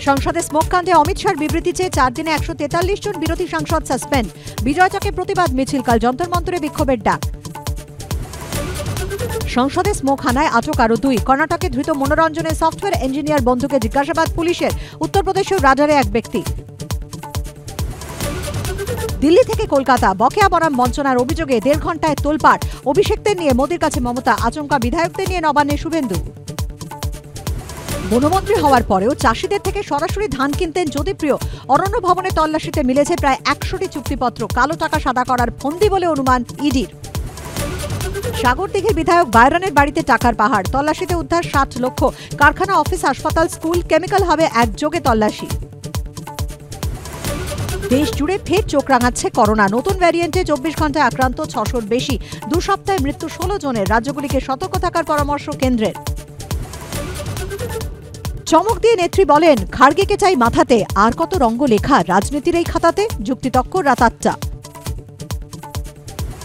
সংসদে স্মোক কাণ্ডে অমিত শাহর বিবৃতি চেয়ে 4 দিনে 143 জন বিরোধী সাংসদ সাসপেন্ড। বিজয়চকে প্রতিবাদ মিছিল, কাল যন্তর মন্তরে বিক্ষোভের ডাক। সংসদে স্মোক হানায় আটক আরো 2। কর্ণাটকে ধৃত মনোরঞ্জনের সফটওয়্যার ইঞ্জিনিয়ার বন্ধুকে জিজ্ঞাসাবাদ পুলিশের। উত্তরপ্রদেশেও রাডারে এক ব্যক্তি। দিল্লি থেকে কলকাতা বকেয়া বনাম বঞ্চনার অভিযোগে 1.5 ঘণ্টায় তোলপাড়। অভিষেকদের নিয়ে মোদির কাছে মমতা, আচমকা বিধায়কদের নিয়ে নবান্নে শুভেন্দু। বনমন্ত্রী হওয়ার পরেও চাষিদের থেকে সরাসরি ধান কিনতেন জ্যোতিপ্রিয়। অরণ্য ভবনে তল্লাশিতে মিলেছে প্রায় 100টি চুক্তিপত্র। কালো টাকা সাদা করার ফন্দি বলে অনুমান ইডির। সাগরদিঘির বিধায়ক বাইরানের বাড়িতে টাকার পাহাড়। তল্লাশিতে উদ্ধার 60 লক্ষ। কারখানা, অফিস, হাসপাতাল, স্কুল, কেমিক্যাল হাবে একযোগে তল্লাশি। দেশ জুড়ে ফের চোখ রাঙাচ্ছে করোনা। নতুন ভ্যারিয়েন্টে 24 ঘন্টায় আক্রান্ত 600-র বেশি। 2 সপ্তাহে মৃত্যু 16 জনের। রাজ্যগুলিকে সতর্ক থাকার পরামর্শ কেন্দ্রের। চমক দিয়ে নেত্রী বলেন, খার্গেকে চাই মাথাতে, আর কত রঙ্গ লেখা রাজনীতির এই খাতাতে। যুক্তিতক্ক রাত 8টা।